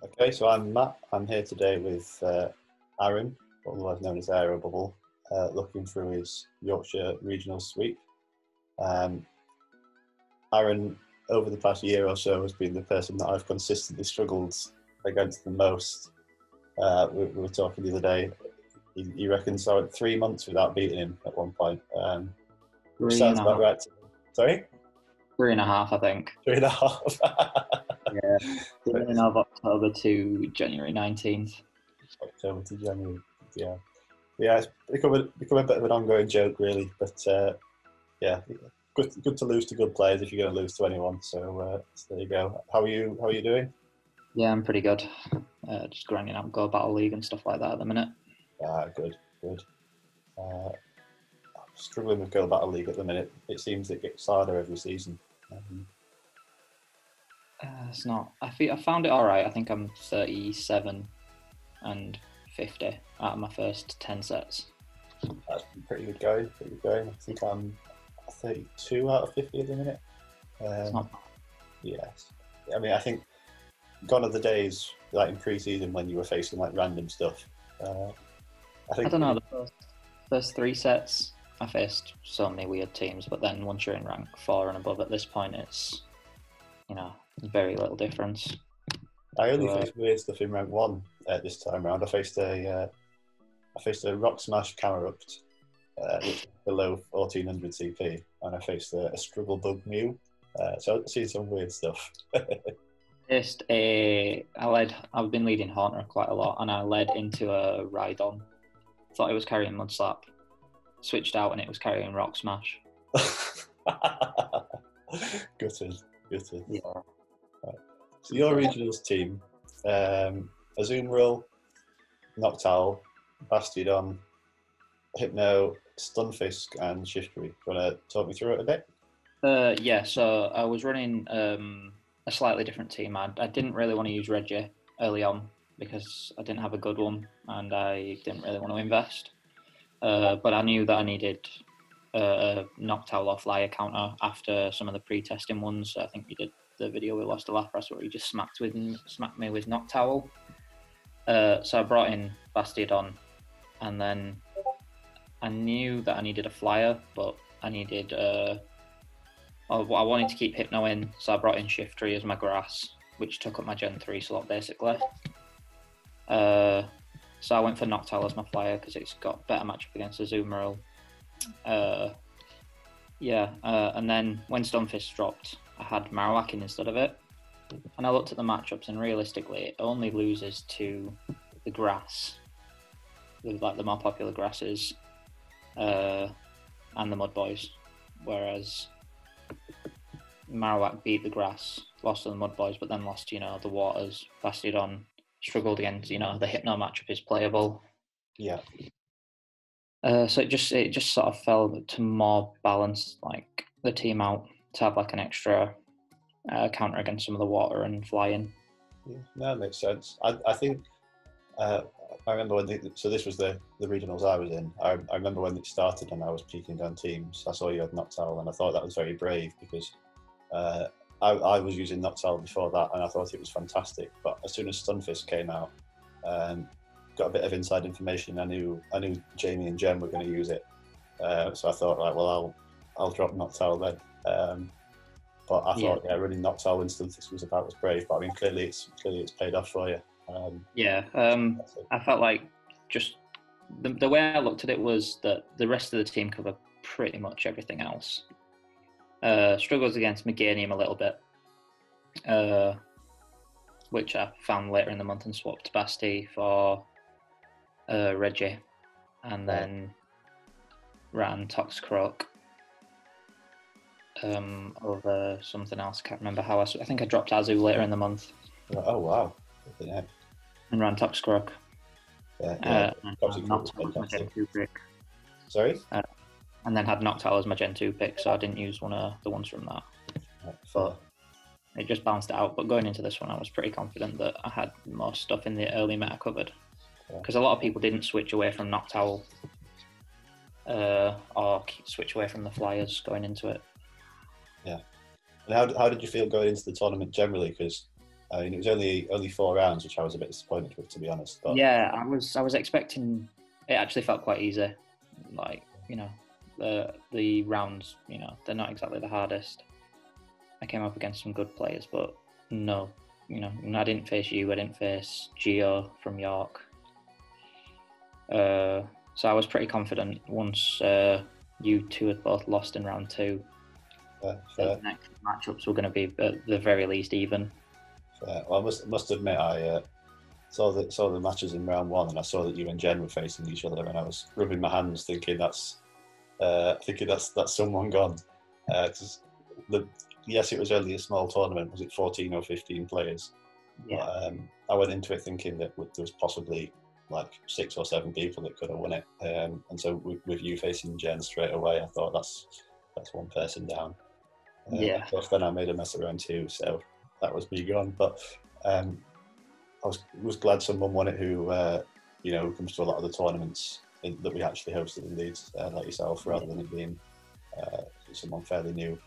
Okay, so I'm Matt. I'm here today with Aaron, otherwise known as Aero Bubble, looking through his Yorkshire regional sweep. Um, Aaron, over the past year or so, has been the person that I've consistently struggled against the most. We were talking the other day. He reckons I went 3 months without beating him at one point. Which Three and sounds a about half. right. Sorry? 3.5, I think. 3.5. Yeah. Beginning of October to January 19th. October to January. Yeah. Yeah, it's become a bit of an ongoing joke, really. But yeah, good to lose to good players if you're going to lose to anyone. So there you go. How are you doing? Yeah, I'm pretty good. Just grinding out Go Battle League and stuff like that at the minute. Good. I'm struggling with Go Battle League at the minute. It seems it gets harder every season. It's not. I found it all right. I think I'm 37 and 50 out of my first 10 sets. That's pretty good going. I think I'm 32 out of 50 at the minute. It's not. Yes. I mean, I think gone are the days like in pre-season when you were facing like random stuff. I don't know. The first 3 sets, I faced so many weird teams, but then once you're in rank 4 and above at this point, it's very little difference. I only faced weird stuff in rank 1 this time round. I faced a Rock Smash Camerupt, which is below 1400 CP, and I faced a Struggle Bug Mew. So I've seen some weird stuff. I've been leading Haunter quite a lot, and I led into a Rhydon. Thought it was carrying Mudslap. Switched out and it was carrying Rock Smash. Gutted. Yeah. Right. So your regionals team, Azumarill, Noctowl, Bastiodon, Hypno, Stunfisk, and Shiftry. Do you want to talk me through it a bit? Yeah, so I was running a slightly different team. I didn't really want to use Reggie early on because I didn't have a good one and I didn't really want to invest. But I knew that I needed a Noctowl or Flyer counter after some of the pre-testing ones. I think we did the video with Lost to Lapras where he just smacked me with Noctowl. So I brought in Bastiodon, and then I knew that I needed a Flyer, but I needed I wanted to keep Hypno in, so I brought in Shiftry as my grass, which took up my Gen 3 slot basically. So I went for Noctowl as my Flyer because it's got better matchup against Azumarill. And then when Stunfisk dropped, I had Marowak in instead of it. And I looked at the matchups, and realistically, it only loses to the grass, with like the more popular grasses, and the Mud Boys. Whereas Marowak beat the grass, lost to the Mud Boys, but then lost, the waters. Bastiodon struggled against, the Hypno matchup is playable. Yeah. So it just sort of fell to more balance, like the team out to have like an extra counter against some of the water and flying. Yeah, that makes sense. I think I remember when this was the regionals I was in. I remember when it started and I was peeking down teams. I saw you had Noctowl and I thought that was very brave because I was using Noctowl before that and I thought it was fantastic. But as soon as Stunfisk came out, got a bit of inside information. I knew Jamie and Jem were going to use it, so I thought, right, well, I'll drop Noctowl then. But I thought, running Noctowl and Stunfisk was about as brave. But I mean, clearly it's paid off for you. I felt like just the way I looked at it was that the rest of the team covered pretty much everything else. Struggles against Meganium a little bit, which I found later in the month and swapped Basti for Reggie, and then ran Toxicroak over something else. I can't remember how I think I dropped Azu later in the month. Oh wow! And ran Toxicroak. Toxicroak was fantastic. Sorry. And then had Noctowl as my Gen 2 pick, so I didn't use one of the ones from that. But it just balanced it out. But going into this one, I was pretty confident that I had more stuff in the early meta covered. Because a lot of people didn't switch away from Noctowl or switch away from the Flyers going into it. Yeah. And how did you feel going into the tournament generally? Because I mean, it was only 4 rounds, which I was a bit disappointed with, to be honest. But Yeah, I was expecting. It actually felt quite easy. Like, the rounds, they're not exactly the hardest. I came up against some good players, but no, I didn't face you. I didn't face Gio from York. So I was pretty confident once you two had both lost in round 2. The next matchups were going to be at the very least even. Well, I must admit, I saw the matches in round 1, and I saw that you and Jen were facing each other, and I was rubbing my hands, thinking that's someone gone. Yes, it was only a small tournament. Was it 14 or 15 players? Yeah. But, I went into it thinking that there was possibly like 6 or 7 people that could have won it, and so with you facing Jen straight away, I thought that's one person down. Yeah. Of course, then I made a mess around 2, so that was me gone. But I was glad someone won it who comes to a lot of the tournaments that we actually hosted in Leeds, like yourself, rather than it being someone fairly new.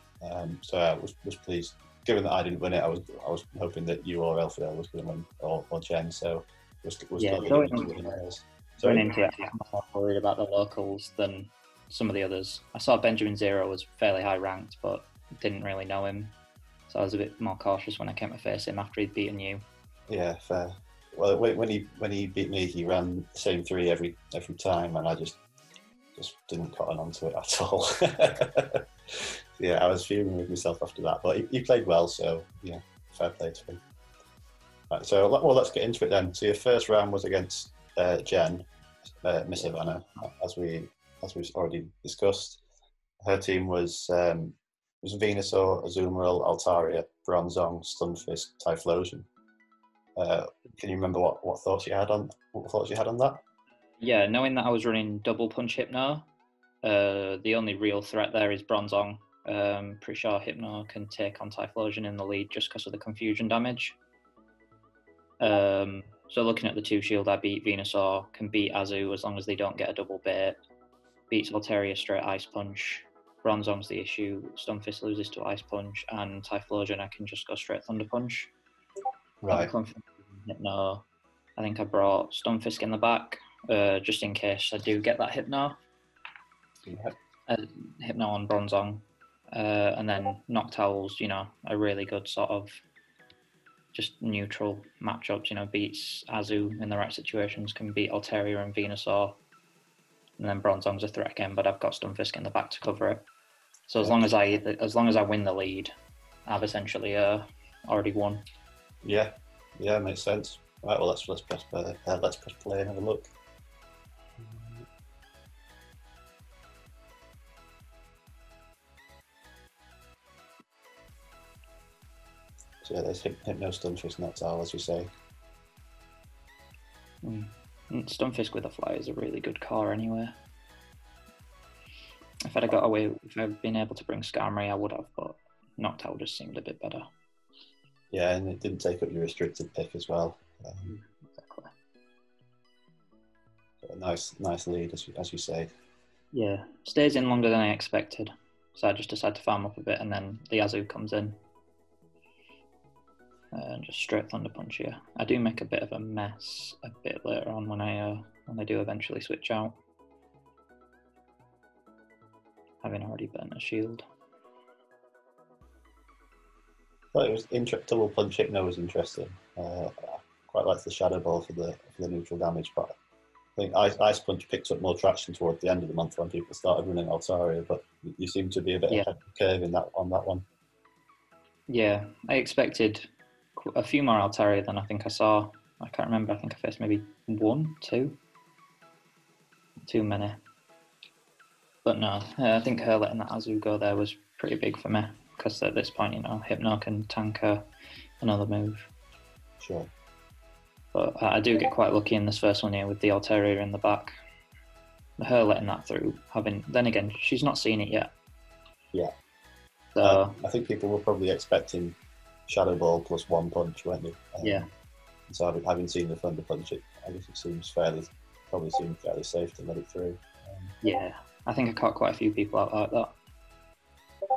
So I was pleased. Given that I didn't win it, I was hoping that you or Elfidel was going to win, or Jen. So was glad going into it, I'm more worried about the locals than some of the others. I saw Benjamin Zero was fairly high ranked, but didn't really know him, so I was a bit more cautious when I came to face him after he'd beaten you. Yeah, fair. Well, when he beat me, he ran the same 3 every time, and I just didn't cotton onto it at all. Yeah, I was fuming with myself after that, but he played well, so yeah, fair play to him. Right, so let's get into it then. So your first round was against Jen, Miss Ivana, as we've already discussed. Her team was Venusaur, Azumarill, Altaria, Bronzong, Stunfisk, Typhlosion. Can you remember what thoughts you had on that? Yeah, knowing that I was running double punch Hypno, the only real threat there is Bronzong. Pretty sure Hypno can take on Typhlosion in the lead just because of the confusion damage. So looking at the 2 shield, I beat Venusaur, can beat Azu as long as they don't get a double bait. Beats Altaria straight Ice Punch. Bronzong's the issue. Stunfisk loses to Ice Punch, and Typhlosion I can just go straight Thunder Punch. Right. I'm confident in Hypno. I think I brought Stunfisk in the back, just in case I do get that Hypno. Yeah. Hypno on Bronzong. And then Noctowl's, a really good sort of just neutral matchups, beats Azu in the right situations, can beat Altaria and Venusaur. And then Bronzong's a threat again, but I've got Stunfisk in the back to cover it. So as long as I win the lead, I've essentially already won. Yeah, makes sense. Right, well let's press play and have a look. So yeah, there's Hypno, Stunfisk, Noctowl, as we say. Stunfisk with a fly is a really good car anyway. If I'd been able to bring Skarmory, I would have, but Noctowl just seemed a bit better. Yeah, and it didn't take up your restricted pick as well. Exactly. So a nice lead, as you say. Yeah, stays in longer than I expected. So I just decided to farm up a bit, and then the Azu comes in. And just straight Thunder Punch here. I do make a bit of a mess a bit later on when I do eventually switch out. Having already burnt a shield. I thought it was double punch Hypno was interesting. I quite liked the Shadow Ball for the neutral damage, but I think Ice Punch picked up more traction toward the end of the month when people started running Altaria, but you seem to be a bit ahead of the curve on that one. Yeah, I expected a few more Altaria than I think I saw. I can't remember. I think I faced maybe 1, 2. Too many. But no, I think her letting that Azu go there was pretty big for me, because at this point, Hypno can tank another move. Sure. But I do get quite lucky in this first one here with the Altaria in the back. Her letting that through, then again, she's not seen it yet. Yeah. So I think people were probably expecting Shadow Ball plus 1 punch, weren't they? Yeah. So having seen the Thunder Punch, I guess it seems fairly safe to let it through. Yeah, I think I caught quite a few people out like that.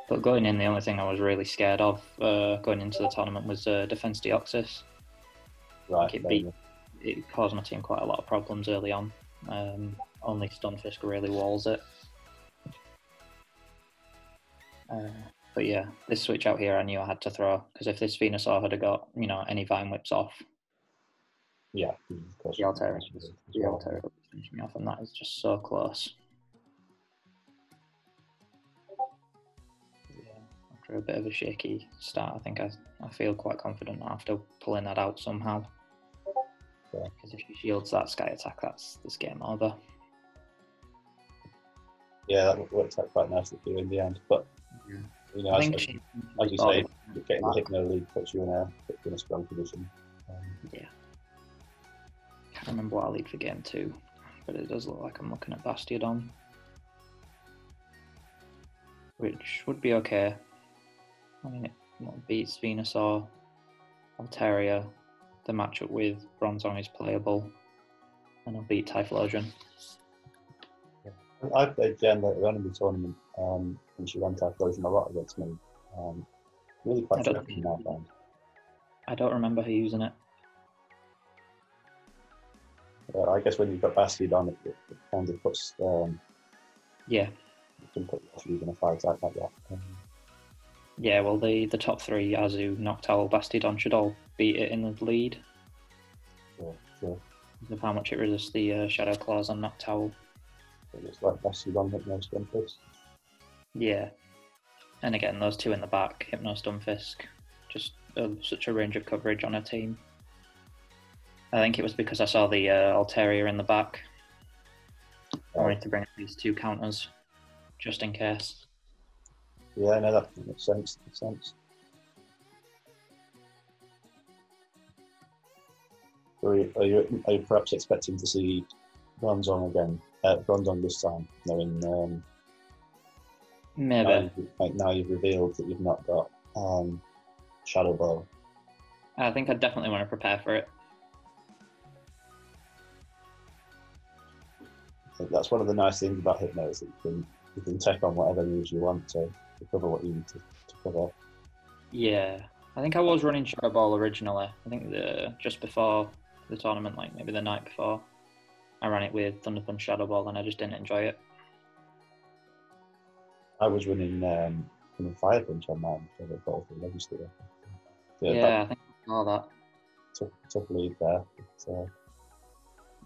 But going in, the only thing I was really scared of going into the tournament was Defense Deoxys. Right. It caused my team quite a lot of problems early on. Only Stunfisk really walls it. But yeah, this switch out here I knew I had to throw, because if this Venusaur had got, any Vine Whips off, yeah, of course. the Altaria would finish me off, and that is just so close. Yeah, after a bit of a shaky start, I think I feel quite confident after pulling that out somehow. Because if she shields that Sky Attack, that's this game over. Yeah, that worked out quite nicely for you in the end. But I think as you say, getting the Hypno lead puts you in a strong position. Yeah. Can't remember what I lead for game 2, but it does look like I'm looking at Bastiodon, which would be okay. I mean, it beats Venusaur, Altaria. The matchup with Bronzong is playable, and I'll beat Typhlosion. I played Jen later on in the tournament, and she ran Typhlosion a lot against me. Really quite tricky in that round. I don't remember her using it. I guess when you've got Bastiodon, it kind of puts. Yeah. You can put you in a fight like that. Yeah, well, the top 3, Azu, Noctowl, Bastiodon, should all beat it in the lead. Sure. Because of how much it resists the Shadow Claws on Noctowl. It's like Bastiodon, Hypno, Stunfisk. Yeah. And again, those 2 in the back, Hypno, Stunfisk, just such a range of coverage on a team. I think it was because I saw the Altaria in the back. I wanted to bring at least 2 counters, just in case. Yeah, no, that makes sense. Are you perhaps expecting to see Bronzong again? Bronzong this time, knowing maybe. Now you've revealed that you've not got Shadow Ball. I think I definitely want to prepare for it. I think that's one of the nice things about Hypno, is that you can take on whatever moves you want to cover what you need to cover. Yeah, I think I was running Shadow Ball originally. I think just before the tournament, like maybe the night before, I ran it with Thunder Punch Shadow Ball, and I just didn't enjoy it. I was running Fire Punch on mine for the ball for register. Yeah, I think I saw that. Tough lead there. But,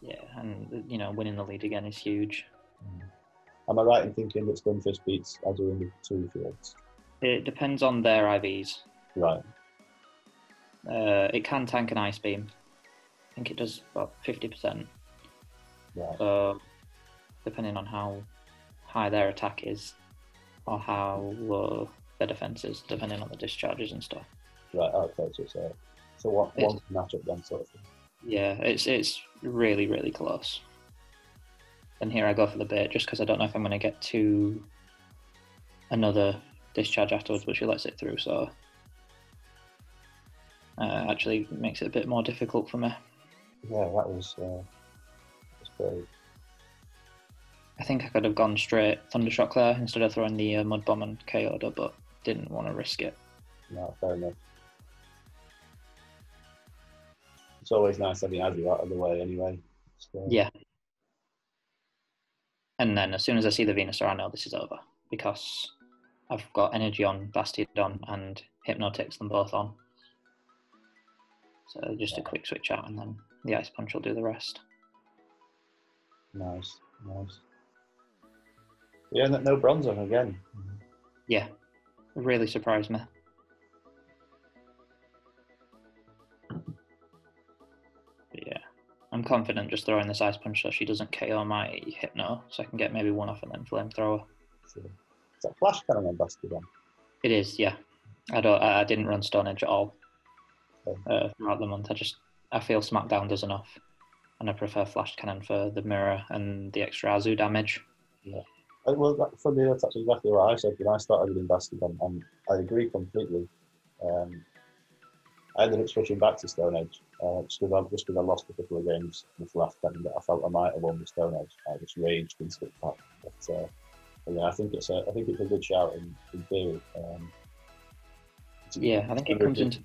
yeah, and winning the lead again is huge. Am I right in thinking that Stunfisk beats Azu in the 2 fields? It depends on their IVs. Right. It can tank an Ice Beam. I think it does about 50%. Right. So, depending on how high their attack is, or how low their defense is, depending on the discharges and stuff. Right. Okay. So one matchup then, sort of thing. Yeah, it's really, really close. And here I go for the bait, just because I don't know if I'm going to get to another discharge afterwards, but she lets it through, so actually makes it a bit more difficult for me. Yeah, that was great. I think I could have gone straight Thundershock there instead of throwing the Mud Bomb and KO'd her, but didn't want to risk it. No, fair enough. It's always nice having Azu out of the way anyway. So. Yeah. And then as soon as I see the Venusaur, I know this is over, because I've got energy on Bastiodon and Hypno takes them both on. So just a quick switch out, and then the Ice Punch will do the rest. Nice. Yeah, no Bronzong again. Yeah, it really surprised me. But yeah, I'm confident just throwing this Ice Punch so she doesn't KO my Hypno, so I can get maybe 1 off and then Flamethrower. Sure. Is that Flash Cannon on Bastiodon? It is, yeah. I didn't run Stone Edge at all Okay. throughout the month. I feel Smackdown does enough, and I prefer Flash Cannon for the mirror and the extra Azu damage. Yeah. Well, for me, that's actually exactly what I said when I started with Bastiodon, and I agree completely. I ended up switching back to Stone Edge just because I lost a couple of games with Flash Cannon that I felt I might have won with Stone Edge. I just raged and switched back. But Yeah, I think it's a good shout in theory. Yeah, I think it comes into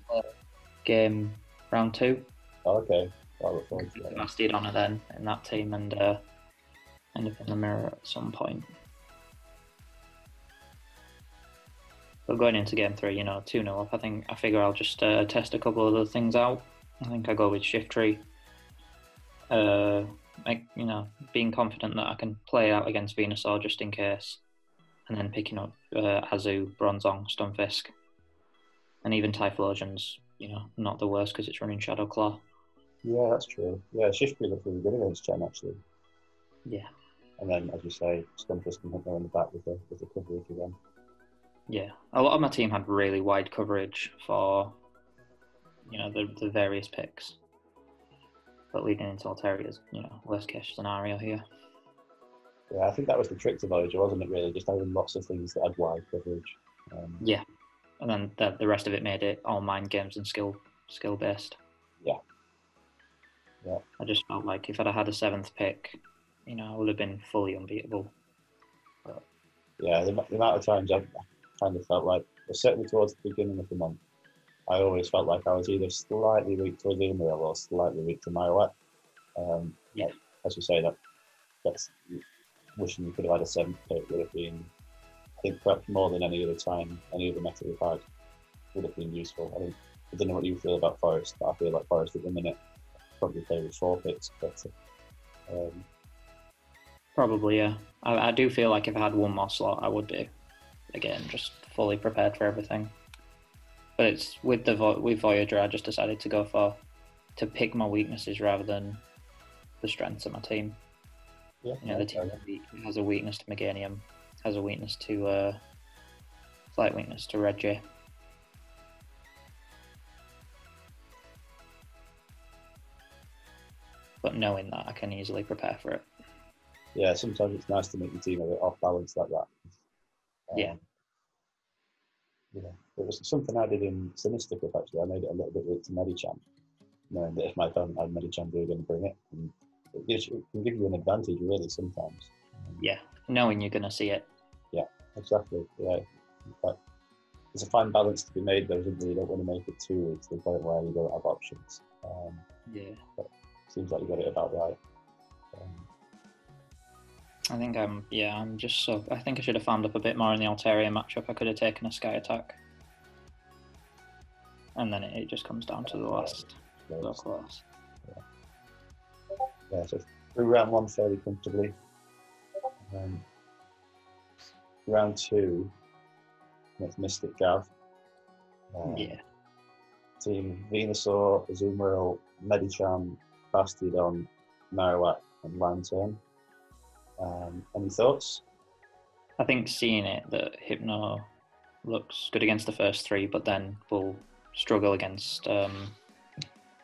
game round 2. Oh, okay, I look forward to that. Bastidon then in that team and end up in the Mirror at some point. But going into game 3, 2-0 up, I figure I'll just test a couple of other things out. I think I go with Shiftry. Being confident that I can play out against Venusaur just in case, and then picking up Azu, Bronzong, Stunfisk, and even Typhlosion's, not the worst because it's running Shadow Claw. Yeah, that's true. Yeah, Shiftry looked really good against Chen actually. Yeah. And then, as you say, Stunfisk can go in the back with the coverage again. Yeah, a lot of my team had really wide coverage for, the various picks. But leading into Alteria's, worst case scenario here. Yeah, I think that was the trick to Voyager, wasn't it? Really, just having lots of things that had wide coverage. Yeah, and then the rest of it made it all mind games and skill based. Yeah. I just felt like if I'd had a 7th pick, I would have been fully unbeatable. But... Yeah, the amount of times I've kind of felt like, certainly towards the beginning of the month, I always felt like I was either slightly weak to Azumarill or slightly weak to Marowak. Yeah. As you say, that's wishing you could have had a 7th pick would have been, I think, perhaps more than any other time, any other meta we've had, would have been useful. I don't know what you feel about Forest, but I feel like Forest at the minute probably play with 4 picks better. Probably, yeah. I do feel like if I had one more slot, I would be, again, just fully prepared for everything. But it's with Voyager, I just decided to pick my weaknesses rather than the strengths of my team. Yeah, the team has a weakness to Meganium, has a weakness to slight weakness to Reggie. But knowing that, I can easily prepare for it. Yeah, sometimes it's nice to make your team a bit off balance like that. Yeah. Yeah, it was something I did in Sinister Cup actually. I made it a little bit weak to Medicham, knowing that if my opponent had Medicham, they were going to bring it. And it can give you an advantage really sometimes. Yeah, knowing you're going to see it. Yeah, exactly. Yeah, but there's a fine balance to be made though, isn't there? You don't want to make it too weak to the point where you don't have options. Yeah. But it seems like you got it about right. I think I'm just so. I think I should have farmed up a bit more in the Altaria matchup. I could have taken a Sky Attack, and then it just comes down to the last. Yeah, so through round 1 fairly comfortably. Round 2, with Mystic Gav. Team Venusaur, Azumarill, Medicham, Bastidon, Marowak, and Lantern. Any thoughts? I think seeing it that Hypno looks good against the first 3, but then will struggle against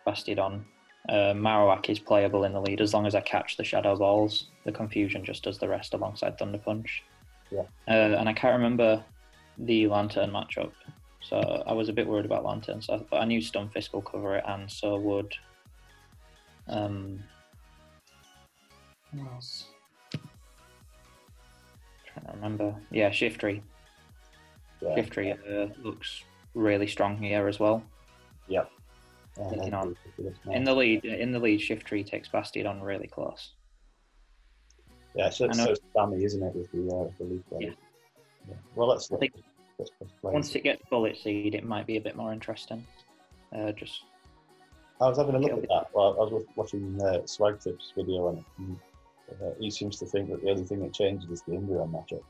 Bastidon. Marowak is playable in the lead as long as I catch the Shadow Balls. The Confusion just does the rest alongside Thunder Punch. Yeah. And I can't remember the Lantern matchup, so I was a bit worried about Lantern. But I knew Stunfisk will cover it, and so would. What else? Trying to remember. Yeah, Shiftry. Yeah. Shiftry looks really strong here as well. Yep. In the lead, Shiftry takes Bastidon really close. Yeah, so spammy, isn't it, with the lead players? Yeah. Well, let's play. Once it gets Bullet Seed, it might be a bit more interesting. I was having a look at that. Well, I was watching Swagtip's video on it. He seems to think that the only thing that changes is the Umbreon matchup.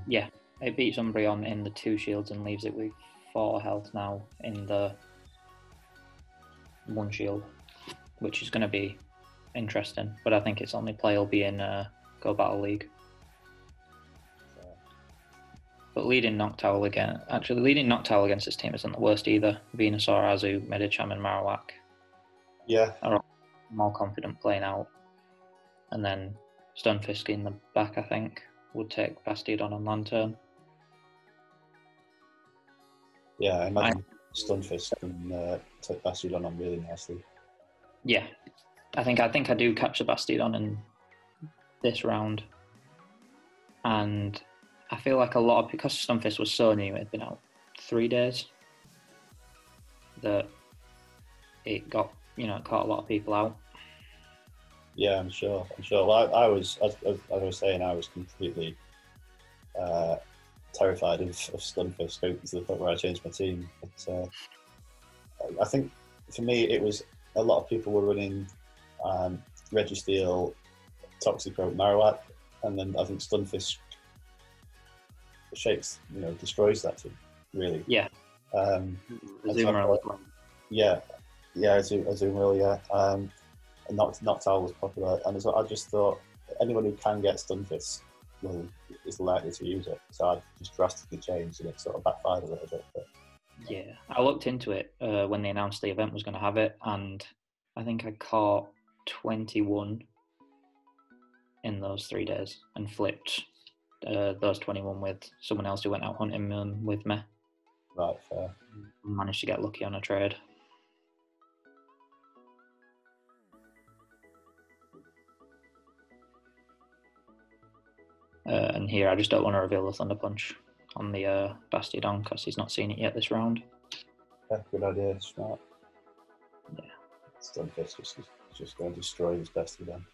Yeah, it beats Umbreon in the 2 shields and leaves it with 4 health now in the 1 shield, which is going to be interesting. But I think its only play will be in Go Battle League. But leading Noctowl against this team isn't the worst either. Venusaur, Azu, Medicham, and Marowak. Yeah. Are more confident playing out. And then Stunfisk in the back, I think, would take Bastidon and Lantern. Yeah, I imagine Stunfisk can take Bastidon on really nicely. Yeah. I think I do catch the Bastidon in this round. and I feel like a lot of, because Stunfisk was so new, it had been out 3 days, that it got, it caught a lot of people out. Yeah, I'm sure. Well, I was, as I was saying, I was completely terrified of Stunfisk to the point where I changed my team. But I think for me, it was a lot of people were running Registeel, Toxicroak, Marowak, and then I think Stunfisk destroys that team, really. Yeah. Azumarill as well. Yeah, Azumarill, yeah. And Noctowl was popular, and I just thought anyone who can get Stunfisk is likely to use it. So I just drastically changed, and it sort of backfired a little bit. But yeah, I looked into it when they announced the event was going to have it, and I think I caught 21 in those 3 days and flipped those 21 with someone else who went out hunting them with me. Right, fair. Managed to get lucky on a trade. And here I just don't want to reveal the Thunder Punch on the Bastiodon because he's not seen it yet this round. Yeah, good idea, smart. Yeah. Stunfisk is just going to destroy his Bastiodon.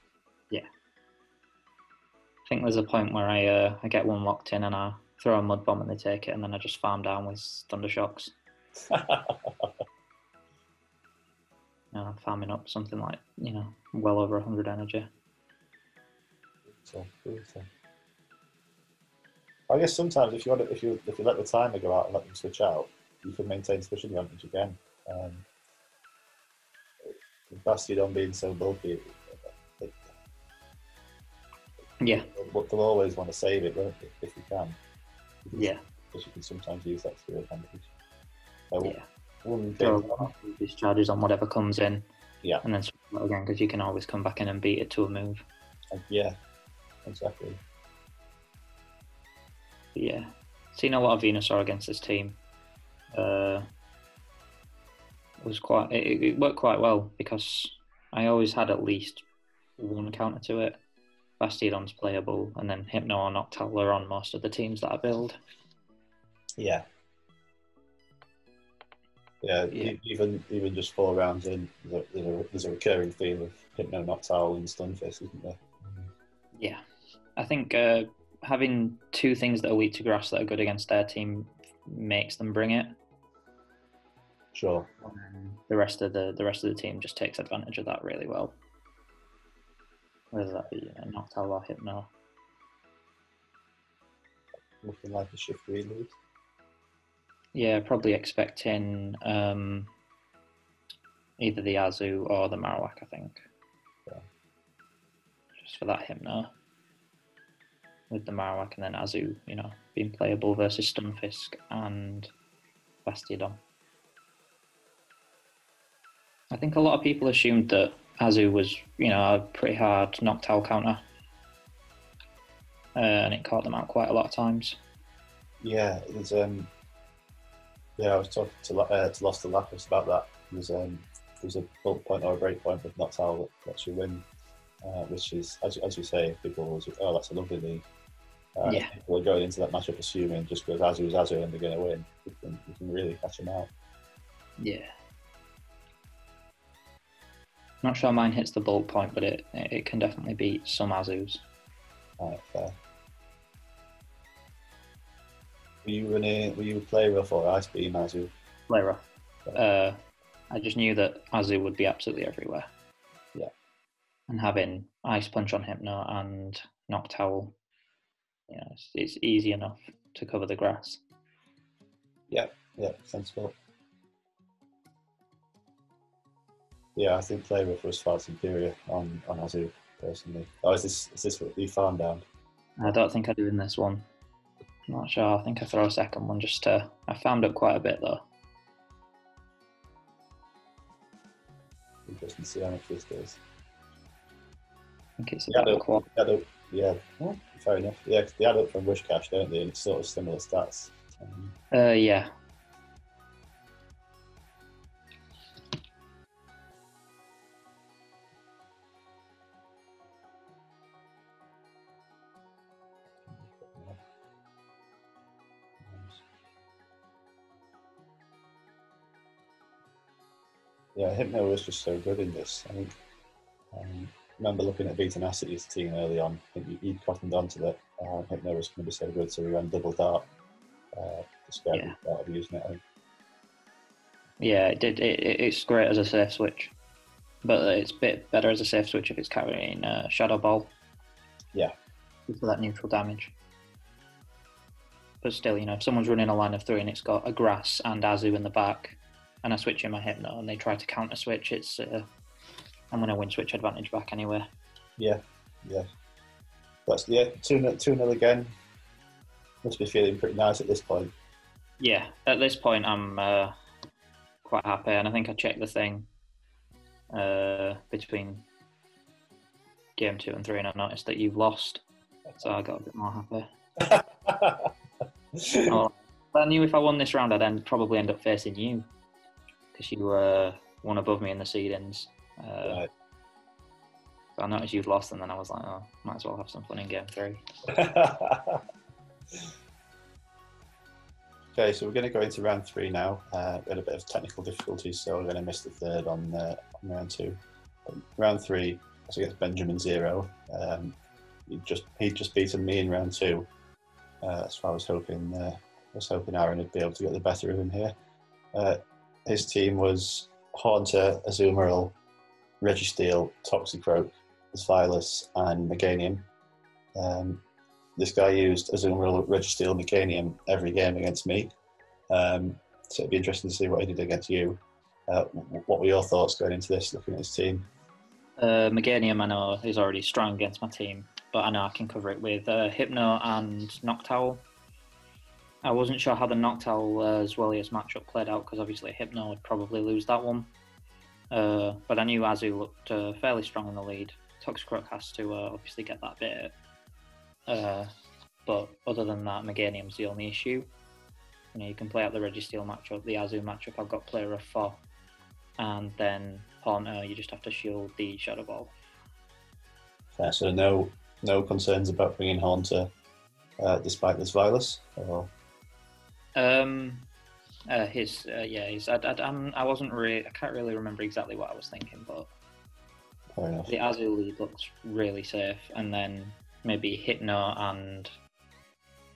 Yeah. I think there's a point where I get one locked in and I throw a Mud Bomb and they take it, and then I just farm down with Thunder Shocks. I'm farming up something like, well over 100 energy. So, I guess sometimes if you let the timer go out and let them switch out, you can maintain switching advantage again. Bastiodon being so bulky, yeah, they'll always want to save it, won't they, if you can. Yeah, because you can sometimes use that to your advantage. Yeah, One throw thing, these charges on whatever comes in. Yeah. And then switch it again because you can always come back in and beat it to a move. Yeah, exactly. But yeah, seen a lot of Venusaur against this team. It worked quite well because I always had at least one counter to it. Bastiodon's playable, and then Hypno or Noctowl are on most of the teams that I build. Yeah. Yeah, even just 4 rounds in, there's a recurring theme of Hypno, Noctowl, and Stunfisk, isn't there? Yeah, I think having 2 things that are weak to grass that are good against their team makes them bring it. Sure. The rest of the team just takes advantage of that really well. Whether that be Noctowl or Hypno. Looking like a shift reload. Yeah, probably expecting either the Azu or the Marowak, I think. Yeah. Just for that Hypno. With the Marowak and then Azu, being playable versus Stunfisk and Bastiodon. I think a lot of people assumed that Azu was, a pretty hard Noctowl counter. And it caught them out quite a lot of times. Yeah, there's I was talking to Lost to Lapis about that. There's a bulk point or a break point with Noctowl that lets you win, which is, as you say, people always think, oh, that's a lovely lead. People are going into that matchup assuming just because Azu is Azu and they're going to win. You can really catch them out. Yeah. Not sure mine hits the bulk point, but it can definitely beat some Azus. Right, fair. Were you play rough or Ice Beam Azu? Play rough. I just knew that Azu would be absolutely everywhere. Yeah. And having Ice Punch on Hypno and Noctowl, it's easy enough to cover the grass. Yeah, sensible. Yeah, I think play rough was far superior on Azu personally. Oh, is this what you farm down? I don't think I do in this one. Not sure. I think I throw a second one just to. I farmed up quite a bit though. Interesting to see how much this does. I think it's about a quad. Yeah, well, fair enough. Yeah, cause they add up from Wishcash, don't they? And it's sort of similar stats. Yeah. Yeah, Hypno was just so good in this. I think remember looking at Vitanacity's team early on. I think he'd cottoned onto that. Hypno was going to be so good, so we ran double dart. Just scared Yeah. out of using it. I think. Yeah, it did. It's great as a safe switch, but it's a bit better as a safe switch if it's carrying Shadow Ball. Yeah. For that neutral damage. But still, if someone's running a line of 3 and it's got a Grass and Azu in the back, and I switch in my Hypno and they try to counter switch, I'm going to win switch advantage back anyway. Yeah. That's 2-0 again. Must be feeling pretty nice at this point. Yeah, at this point I'm quite happy, and I think I checked the thing between game 2 and 3, and I noticed that you've lost, so I got a bit more happy. I knew if I won this round, I'd probably end up facing you, because you were one above me in the seedings. Right. So I noticed you'd lost, and then I was like, oh, might as well have some fun in game 3. Okay, so we're going to go into round 3 now. We had a bit of technical difficulties, so we're going to miss the third on round 2. Round 3 was against Benjamin Zero. He'd just beaten me in round 2. So I was hoping Aaron would be able to get the better of him here. His team was Haunter, Azumarill, Registeel, Toxicroak, Asphilus, and Meganium. This guy used Azumarill, Registeel, Meganium every game against me. So it'd be interesting to see what he did against you. What were your thoughts going into this, looking at his team? Meganium, I know, is already strong against my team, but I know I can cover it with Hypno and Noctowl. I wasn't sure how the Noctowl Zwillius matchup played out, because obviously Hypno would probably lose that one. But I knew Azu looked fairly strong in the lead. Toxicroak has to obviously get that bit. But other than that, Meganium's the only issue. You can play out the Registeel matchup, the Azu matchup I've got player of 4, and then Haunter, you just have to shield the Shadow Ball. Fair, so no concerns about bringing Haunter despite this virus? Or? I wasn't really. I can't really remember exactly what I was thinking, but Fair enough. The Azu lead looks really safe, and then maybe Hypno and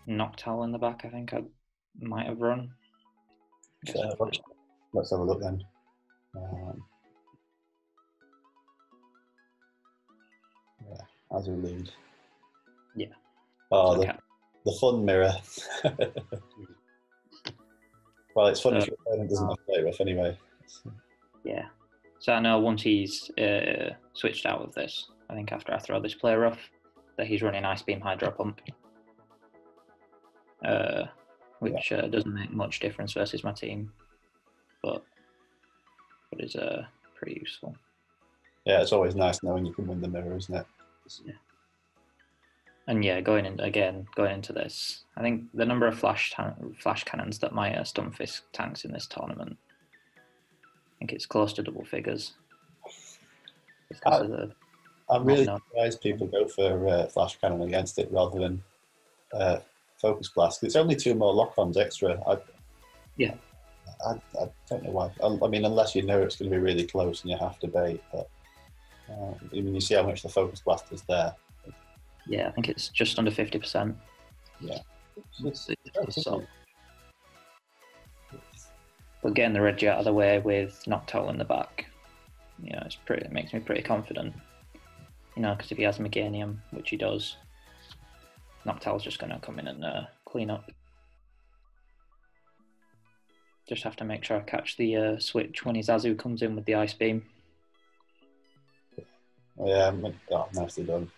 Noctowl in the back. I think I might have run. Let's have a look then. Azu lead. Yeah. Oh, the fun mirror. Well, it's funny if your opponent doesn't have play rough anyway. Yeah. So I know once he's switched out of this, I think after I throw this play rough, that he's running Ice Beam Hydro Pump, which doesn't make much difference versus my team, but is pretty useful. Yeah, it's always nice knowing you can win the mirror, isn't it? Yeah. And yeah, going into this, I think the number of flash cannons that my Stunfisk tanks in this tournament, I think it's close to double figures. I'm really surprised people go for flash cannon against it rather than focus blast. It's only 2 more lock-ons extra. I don't know why. I mean, unless you know it's going to be really close and you have to bait. But you see how much the focus blast is there. Yeah, I think it's just under 50%. Yeah. But getting the Reggie out of the way with Noctowl in the back, it makes me pretty confident. Because if he has Meganium, which he does, Noctowl's just going to come in and clean up. Just have to make sure I catch the switch when his Azu comes in with the Ice Beam. Yeah, nicely done.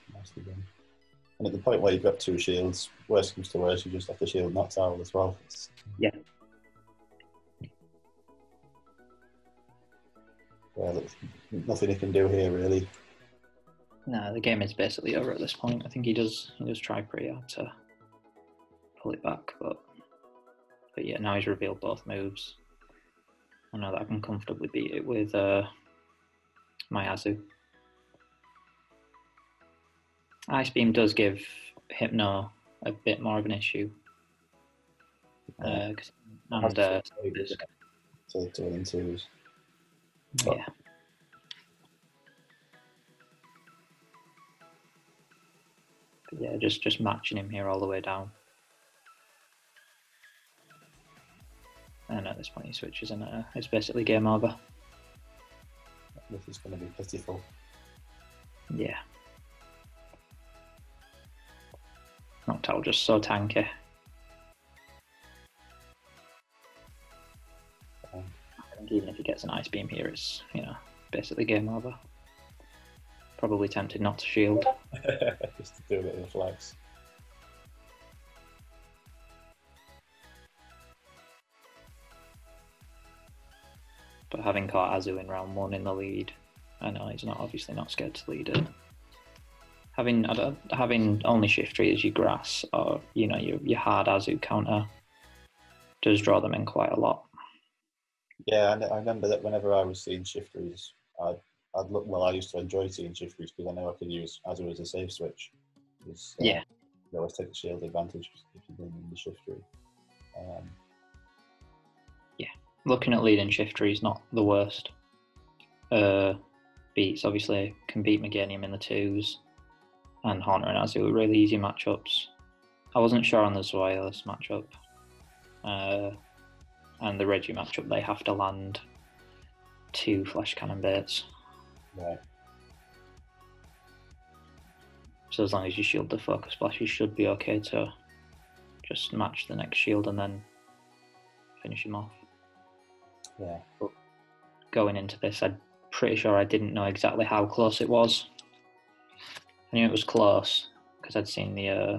And at the point where you've got 2 shields, worst comes to worst, you just have to shield Noctowl as well. Yeah. Well, nothing he can do here, really. No, the game is basically over at this point. I think he does try pretty hard to pull it back, but yeah, now he's revealed both moves. I know that I can comfortably beat it with my Azu. Ice Beam does give Hypno a bit more of an issue. So 2 and 2s. Yeah. But yeah, just matching him here all the way down. And at this point he switches and it's basically game over. This is going to be pitiful. Yeah. Noctowl just so tanky. I think even if he gets an Ice Beam here, it's, basically game over. Probably tempted not to shield. Just to do a bit of a flex. But having caught Azu in round 1 in the lead, I know he's obviously not scared to lead it. Having only Shiftry as your grass, or your hard Azu counter, does draw them in quite a lot. Yeah, I remember that whenever I was seeing Shiftries, I used to enjoy seeing Shiftries because I know I could use Azu as a save switch. Yeah. You always take the shield advantage if you bring in the Shiftry. Yeah, looking at leading Shiftry is not the worst. Beats obviously can beat Meganium in the 2s, and Haunter and Azu are really easy matchups. I wasn't sure on the Zweilous matchup, and the Reggie matchup. They have to land 2 Flash Cannon baits. Right. So as long as you shield the Focus Splash, you should be okay to just match the next shield and then finish him off. Yeah. But going into this, I'm pretty sure I didn't know exactly how close it was. I knew it was close because I'd seen the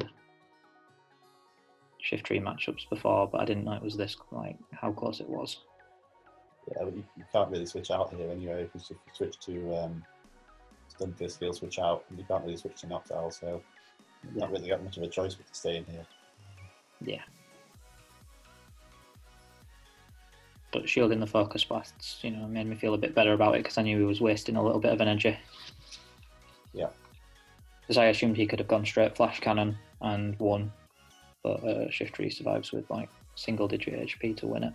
Shiftry matchups before, but I didn't know it was this, how close it was. Yeah, but you can't really switch out here anyway, because if you switch to Stunfisk, he'll switch out, and you can't really switch to Noctowl, so you've not really got much of a choice but to stay in here. Yeah. But shielding the Focus Blasts, made me feel a bit better about it because I knew he was wasting a little bit of energy. Yeah. Because I assumed he could have gone straight Flash Cannon and won, but Shiftry survives with single-digit HP to win it.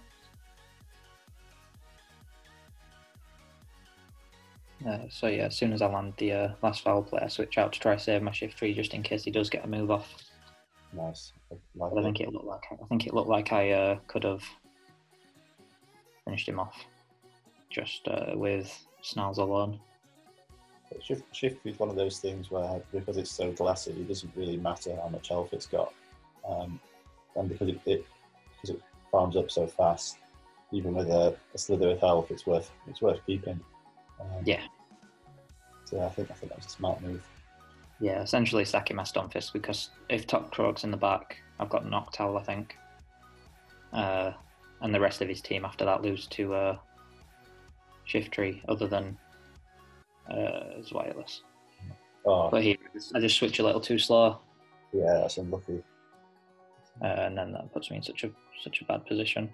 So yeah, as soon as I land the last foul play, I switch out to try to save my Shiftry just in case he does get a move off. Nice. But I think it looked like I could have finished him off just with Snarls alone. Shift is one of those things where, because it's so glassy, it doesn't really matter how much health it's got, and because it farms up so fast, even with a slither of health, it's worth keeping. Yeah. So I think that was a smart move. Yeah, essentially sacking my Stunfisk because if Top Crog's in the back, I've got Noctowl, I think, and the rest of his team after that lose to Shiftry, other than Zweilous. Oh. But here, I just switch a little too slow. Yeah, that's unlucky. And then that puts me in such a bad position.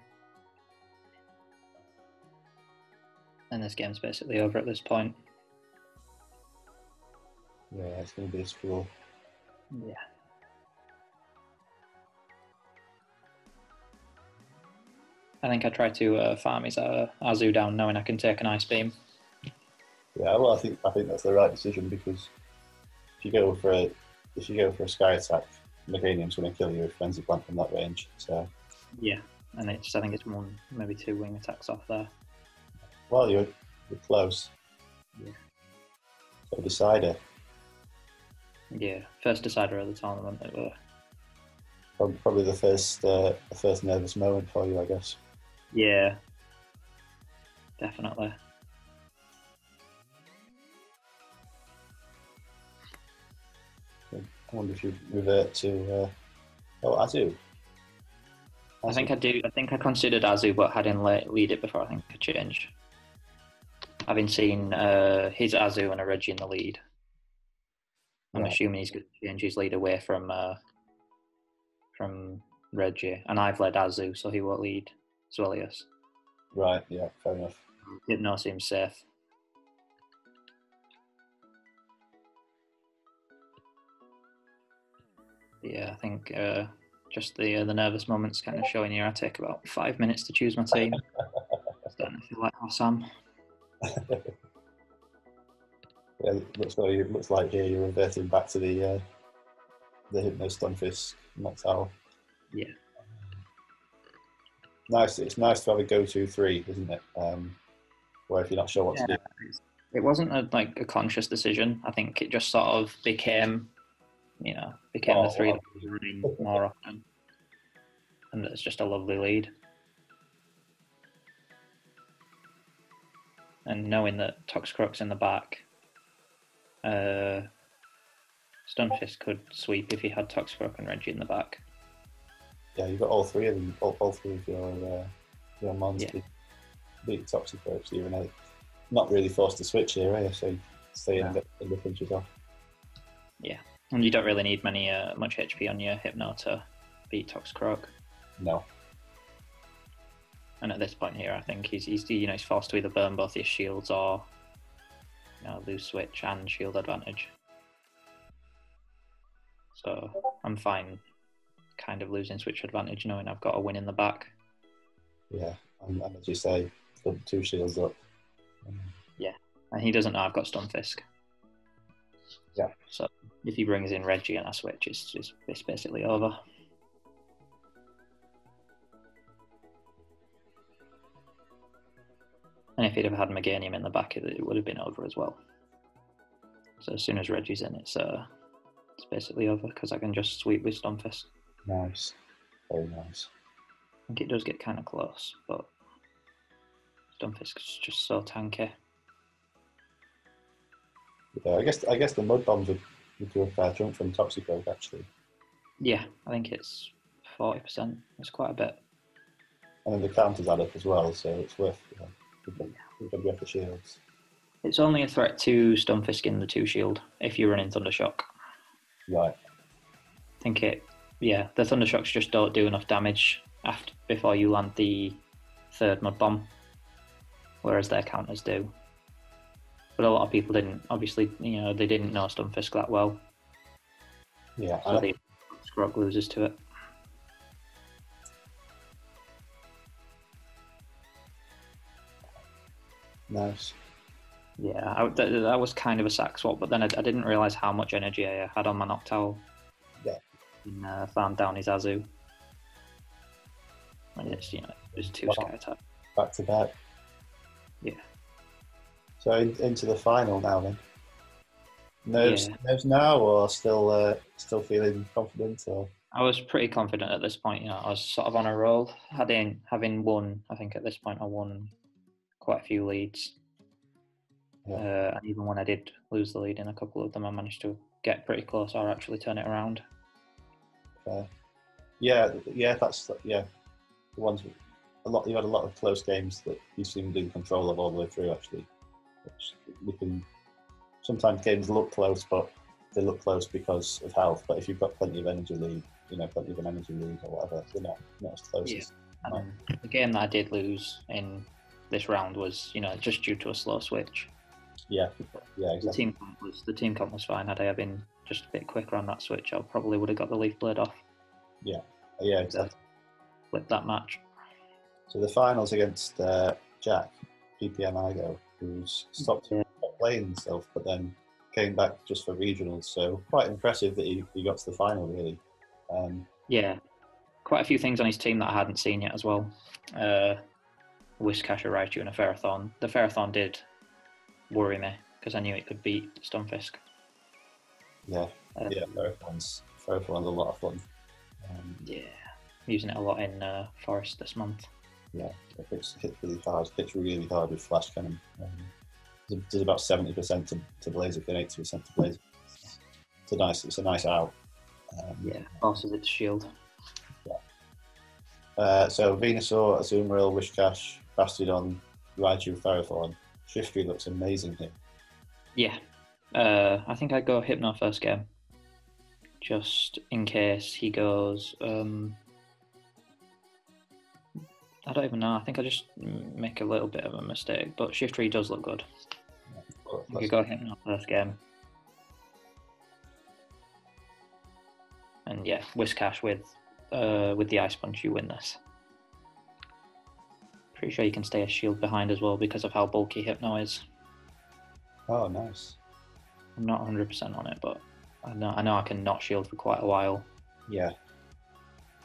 And this game's basically over at this point. Yeah, it's going to be a screw. Yeah. I think I try to farm his Azu down, knowing I can take an Ice Beam. Yeah, well, I think that's the right decision, because if you go for a Sky Attack, Meganium's going to kill you with Frenzy Plant from that range. So yeah, and I think it's 1, maybe 2 wing attacks off there. Well, you're close. Yeah. So Decider. Yeah, first Decider of the tournament. Probably the first nervous moment for you, I guess. Yeah, definitely. I wonder if you revert to Azu. I think I do. I think I considered Azu, but had him lead it before I think I changed. Having seen his Azu and a Reggie in the lead, I'm assuming he's going to change his lead away from Reggie, and I've led Azu, so he won't lead Zweilous. Right. Yeah. Fair enough. Hypno seems safe. Yeah, I think just the nervous moments kind of showing here. I take about 5 minutes to choose my team. Starting to feel like Hossam. Yeah, looks like here you're reverting back to the Hypno Stunfisk Noctowl. Yeah. Nice. It's nice to have a go-to 3, isn't it? Where if you're not sure what to do. It wasn't a conscious decision. I think it just sort of became the 3 that was running more often, and it's just a lovely lead. And knowing that Toxicroak's in the back, Stunfisk could sweep if he had Toxicroak and Reggie in the back. Yeah, you've got all 3 of them, all 3 of your mons beat Toxicroak, so you're not really forced to switch here, are you? So you stay in the pinches off. Yeah, and you don't really need much HP on your Hypno to beat Toxicroak. No. And at this point here, I think he's forced to either burn both his shields or lose switch and shield advantage. So I'm fine kind of losing switch advantage knowing I've got a win in the back. Yeah, and as you say, 2 shields up. Yeah, and he doesn't know I've got Stunfisk. Yeah. So if he brings in Reggie and I switch, it's basically over. And if he'd have had Meganium in the back, it would have been over as well. So as soon as Reggie's in, it's basically over because I can just sweep with Stunfisk. Nice. Very nice. I think it does get kind of close, but Stunfisk's just so tanky. Yeah, I guess the mud bombs would do a fair chunk from Toxicroak actually. Yeah, I think it's 40%. It's quite a bit. And then the counters add up as well, so it's worth the the shields. It's only a threat to Stunfisk in the 2 shield if you're running Thundershock. Right. I think the Thundershocks just don't do enough damage before you land the 3rd mud bomb, whereas their counters do. But a lot of people didn't. Obviously, they didn't know Stunfisk that well. Yeah. So the Scrog loses to it. Nice. Yeah, that was kind of a sack swap, but then I didn't realise how much energy I had on my Noctowl. Yeah. And farmed down his Azu. And it's 2 Sky attack. Back to back. Yeah. So into the final now then. Nerves now, or still feeling confident? Or I was pretty confident at this point. I was sort of on a roll. Having won, I think at this point I won quite a few leads. Yeah. And even when I did lose the lead in a couple of them, I managed to get pretty close or actually turn it around. Yeah, that's the ones. You had a lot of close games that you seemed in control of all the way through. Actually, sometimes games look close, but they look close because of health. But if you've got plenty of energy lead, plenty of an energy lead or whatever, they're not as close. Yeah. And the game that I did lose in this round was, just due to a slow switch. Yeah, exactly. The team comp was fine. Had I been just a bit quicker on that switch, I probably would have got the Leaf Blade off. Yeah, exactly. Flip that match. So the finals against Jack, PPM Igo, who's stopped playing himself, but then came back just for regionals. So quite impressive that he got to the final, really. Yeah, quite a few things on his team that I hadn't seen yet as well. Whiscash, a Raichu, and a Ferrothorn. The Ferrothorn did worry me because I knew it could beat Stunfisk. Yeah, Ferrothorn's a lot of fun. Using it a lot in Forest this month. Yeah, it hits really hard. Hits really hard with Flash Cannon. Does about 70% to Blaziken, 80% to Blaziken. It's a nice out. Forces its shield. Yeah. So Venusaur, Azumarill, Whiscash, Bastiodon, Raichu, Ferrothorn. Shiftry looks amazing here. Yeah. I think I'd go Hypno first game. Just in case he goes... I don't even know. I think I just make a little bit of a mistake. But Shiftry does look good. You could go Hypno first game. And Whiscash with the Ice Punch, you win this. Pretty sure you can stay a shield behind as well because of how bulky Hypno is. Oh, nice. I'm not 100% on it, but I know I can not shield for quite a while. Yeah.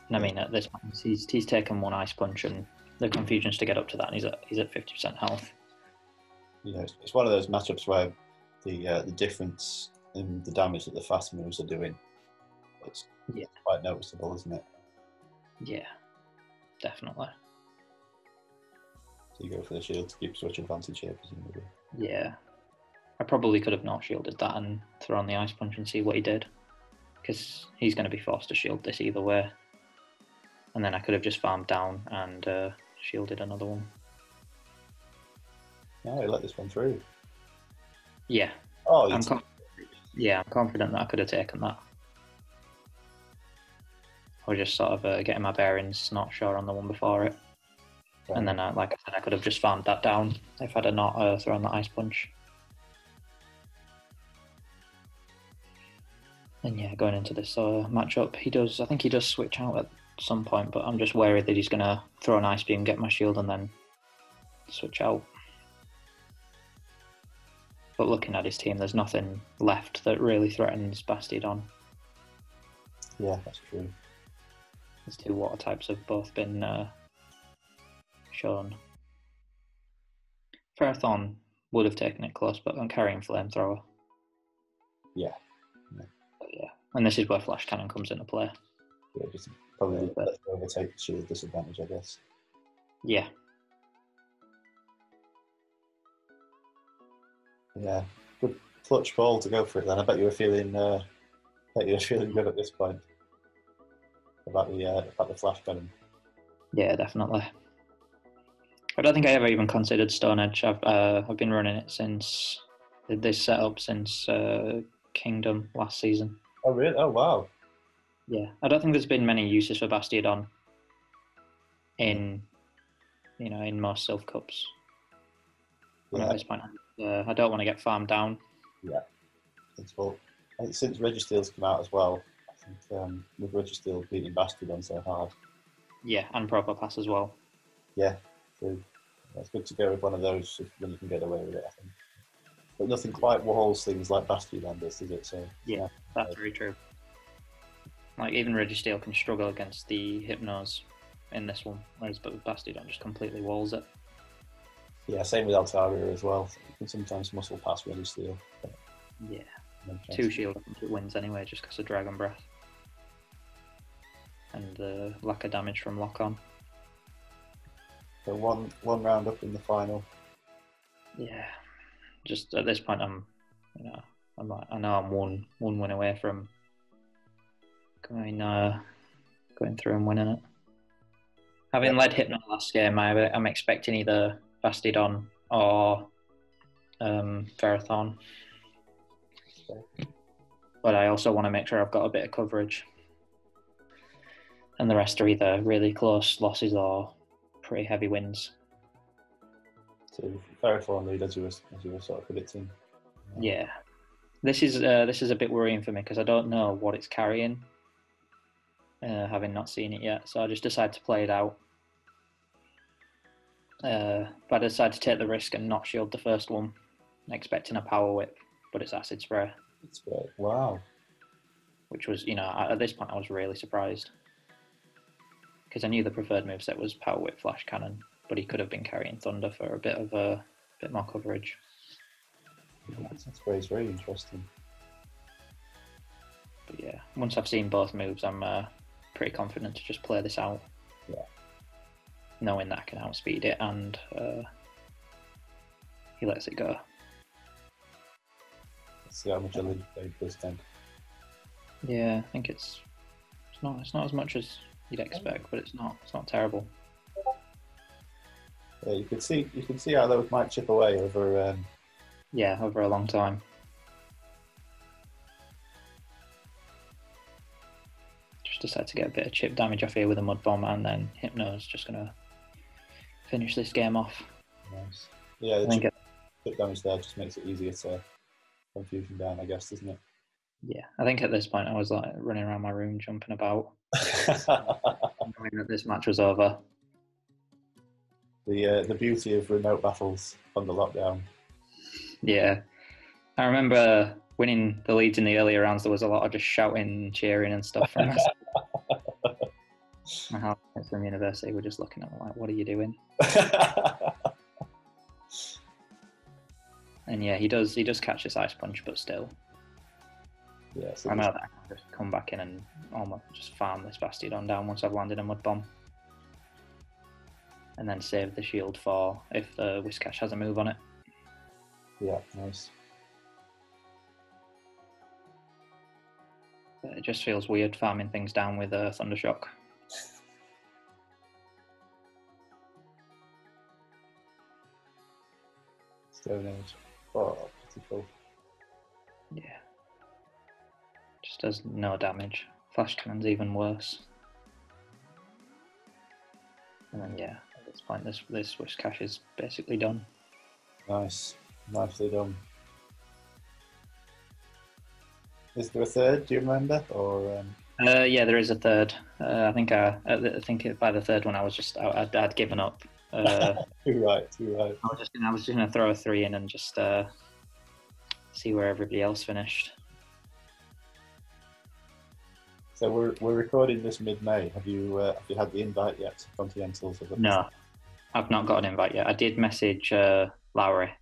And I mean, at this point, he's taken one ice punch, and the confusion's to get up to that, and he's at 50% health. Yeah, it's one of those matchups where the difference in the damage that the fast moves are doing, it's quite noticeable, isn't it? Yeah, definitely. So you go for the shield to keep switch advantage here, presumably. Yeah. I probably could have not shielded that and thrown the ice punch and see what he did, because he's going to be forced to shield this either way. And then I could have just farmed down and shielded another one. No, he let this one through. Yeah. Oh, I'm confident that I could have taken that. I was just sort of getting my bearings, not sure on the one before it. right. And then, like I said, I could have just farmed that down if I'd have not thrown that ice punch. And yeah, going into this matchup, I think he does switch out at some point, but I'm just wary that he's going to throw an ice beam, get my shield, and then switch out. But looking at his team, there's nothing left that really threatens Bastiodon. Yeah, that's true. His two water types have both been shown. Ferrothorn would have taken it close, but I'm carrying Flamethrower. Yeah. But yeah, and this is where Flash Cannon comes into play. Yeah, just probably let overtake the shield disadvantage, I guess. Yeah. Yeah, good clutch ball to go for it then. I bet you were feeling good at this point about the flash cannon. Yeah, definitely. I don't think I ever even considered Stone Edge. I've been running it since this setup since Kingdom last season. Oh really? Oh wow. Yeah, I don't think there's been many uses for Bastiodon in most Sylph Cups. Yeah. At this point, I don't want to get farmed down. Yeah. I think since Registeel's come out as well, I think with Registeel beating Bastiodon so hard. Yeah, and Proper Pass as well. Yeah, true. It's good to go with one of those when you can get away with it, I think. But nothing quite walls things like Bastiodon does it? So yeah, that's very true. Like even Registeel can struggle against the Hypnos in this one, whereas Bastiodon just completely walls it. Yeah, same with Altaria as well. You can sometimes muscle past Registeel. Yeah, 2 shield, I think it wins anyway, just because of Dragon Breath and the lack of damage from Lock On. So one round up in the final. Yeah, just at this point, I know I'm one win away from going through and winning it. Having led Hypno last game, I'm expecting either Bastiodon or Ferrothorn. But I also want to make sure I've got a bit of coverage. And the rest are either really close losses or pretty heavy wins. So Ferrothorn lead as you were sort of predicting. Yeah. This is a bit worrying for me because I don't know what it's carrying, having not seen it yet. So I just decided to play it out. But I decided to take the risk and not shield the first one, expecting a Power Whip, but it's Acid Spray. It's great. Wow. Which was, at this point I was really surprised. Because I knew the preferred moveset was Power Whip Flash Cannon, but he could have been carrying Thunder for a bit more coverage. That's very interesting. But yeah, once I've seen both moves, I'm pretty confident to just play this out. Yeah. Knowing that I can outspeed it and he lets it go. Let's see how much a lead played this time. Yeah, I think it's not as much as you'd expect, but it's not terrible. Yeah, you can see how those might chip away over. Over a long time. Just decided to get a bit of chip damage off here with a Mud Bomb, and then Hypno's just gonna finish this game off. Nice. Yeah, the chip damage there just makes it easier to confusion down, I guess, doesn't it? Yeah, I think at this point I was like running around my room, jumping about, knowing that this match was over. The beauty of remote battles on the lockdown. Yeah. I remember winning the leads in the earlier rounds. There was a lot of just shouting, cheering, and stuff from us. My housemates from university were just looking at me like, "What are you doing?" And yeah, he does catch this ice punch, but still, Yeah, so I know that I can just come back in and almost just farm this bastard on down once I've landed a mud bomb, and then save the shield for if the Whiscash has a move on it. yeah, nice. But it just feels weird farming things down with Thundershock. Stone Age. Oh, beautiful. Yeah. Just does no damage. Flash Cannon's even worse. And then yeah, at this point this Whiscash is basically done. Nice. Nicely done. Is there a third, do you remember? Or Yeah, there is a third. I think by the third one I'd given up. Too right. I was just gonna throw a 3 in and just see where everybody else finished. So we're recording this mid-May. Have you had the invite yet to Continentals? No, I've not got an invite yet. I did message Lowry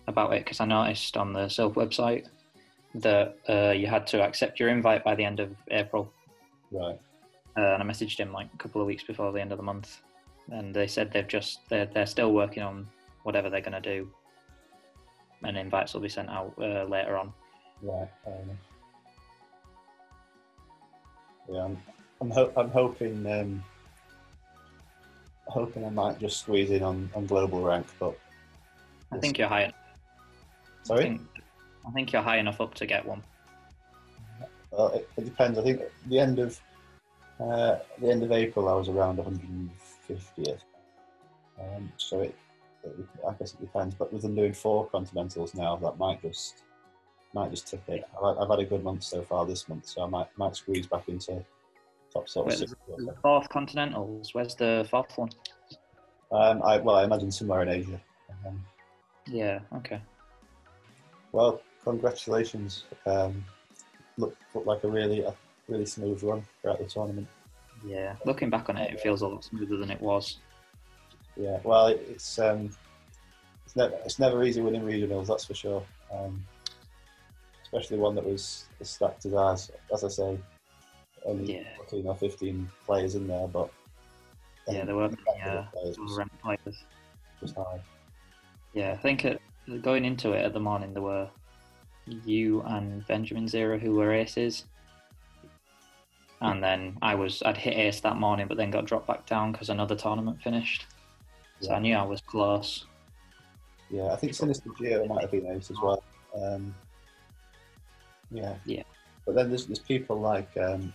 about it because I noticed on the Silph website that you had to accept your invite by the end of April. Right. And I messaged him like a couple of weeks before the end of the month, and they said they're still working on whatever they're going to do, and invites will be sent out later on. Right. Fair enough. Yeah, I'm hoping I might just squeeze in on global rank, but I think you're high. Sorry. I think you're high enough up to get one. It depends. I think at the end of April I was around 150th. So I guess it depends. But with them doing 4 continentals now, that might just tip it. I've had a good month so far this month, so I might squeeze back into top sort of 60. The 4th continentals. Where's the 4th one? I imagine somewhere in Asia. Yeah. Okay. Well, congratulations. Looked like a really smooth run throughout the tournament. Yeah. Looking back on it, it feels a lot smoother than it was. Yeah. Well, it's never easy winning regionals, that's for sure. Especially one that was as stacked as ours. As I say, only 14 or 15 players in there, but yeah, there were ranked players. Was high. Yeah, I think going into it at the morning, there were you and Benjamin Zero who were aces, and then I'd hit ace that morning, but then got dropped back down because another tournament finished. So I knew I was close. Yeah, I think Sinister Geo might have been ace as well. Yeah. But then there's people like, going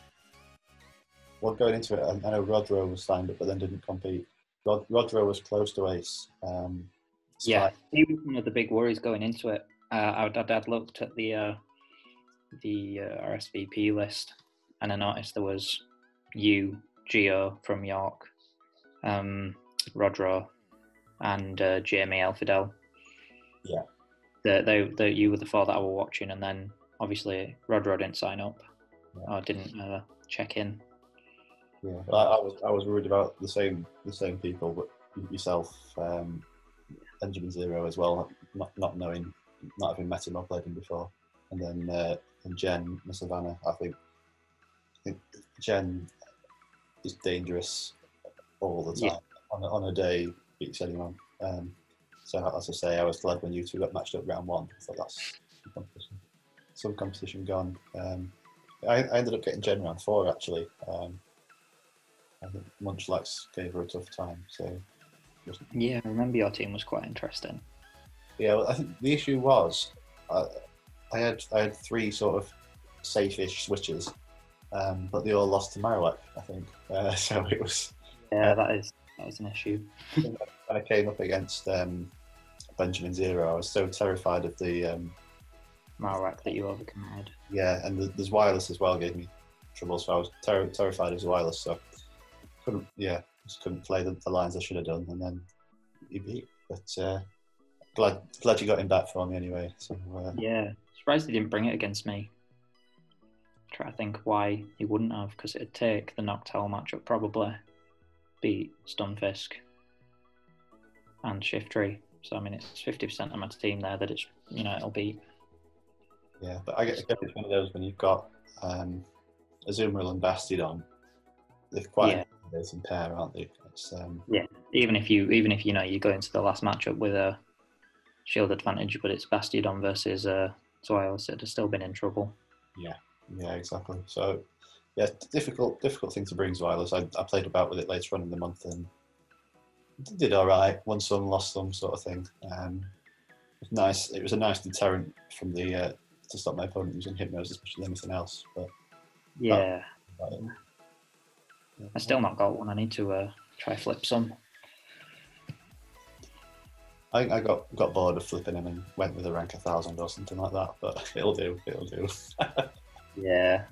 into it, I know Rodro was signed up but then didn't compete. Rodro was close to ace. Yeah, he was one of the big worries going into it. I'd looked at the RSVP list and I noticed there was you, Gio from York, Rodro, and Jamie Elfidel. Yeah. You were the 4 that I were watching, and then obviously Rodro didn't sign up or didn't check in. Yeah, I was worried about the same people, but yourself, Benjamin Zero as well, not having met him or played him before, and then and Jen and Savannah. I think Jen is dangerous all the time. Yeah. On a day beats anyone. So as I say, I was glad when you two got matched up round 1. I thought that's some competition gone. I ended up getting Jen round 4 actually. I think Munchlax gave her a tough time. So yeah, I remember your team was quite interesting. Yeah, well, I think the issue was I had 3 sort of safe-ish switches, but they all lost to Marowak, I think. So it was. Yeah, that is an issue. When I came up against Benjamin Zero, I was so terrified of the Marowak that you overcommitted. Yeah, and there's wireless as well gave me trouble, so I was terrified of his wireless. So couldn't play the lines I should have done, and then he beat. But glad you got him back for me anyway. So Yeah, surprised he didn't bring it against me. Try to think why he wouldn't have, because it'd take the Noctowl matchup probably beat Stunfisk and Shiftry. So I mean, it's 50% of my team there that it's it'll beat. yeah, but I guess it's one of those when you've got Azumarill and Bastiodon. They're quite an amazing pair, aren't they? It's, yeah, even if you you go into the last matchup with a shield advantage, but it's Bastiodon versus Zweilous, it'd have still been in trouble. Yeah, exactly. So, yeah, difficult thing to bring Zweilous. I played about with it later on in the month and did all right. Won some, lost some, sort of thing. Nice. It was a nice deterrent from the to stop my opponent using Hypnos as much as anything else. But yeah, I still not got one. I need to try flip some. I got bored of flipping him and went with a rank 1,000 or something like that. But it'll do. Yeah.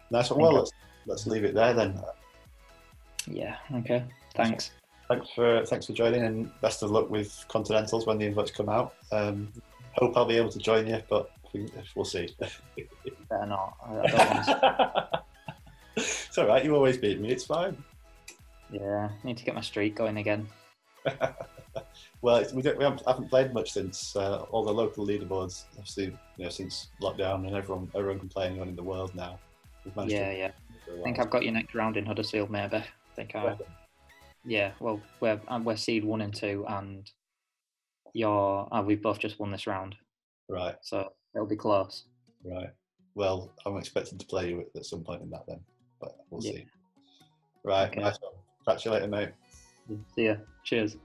Nice one. Well, let's leave it there then. Yeah. Okay. Thanks. Thanks for joining, and best of luck with Continentals when the invites come out. Hope I'll be able to join you, but we'll see. Better not. I don't want to... It's all right. You always beat me. It's fine. Yeah. Need to get my streak going again. Well, we haven't played much since all the local leaderboards. Obviously, since lockdown and everyone can play anyone in the world now. Yeah. I think I've got you next round in Huddersfield, maybe. Yeah. Well, we're seed 1 and 2, and we've both just won this round. Right. So it'll be close. Right. Well, I'm expecting to play you at some point in that then, but we'll see. Right. Okay. Nice one. Catch you later, mate. See ya. Cheers.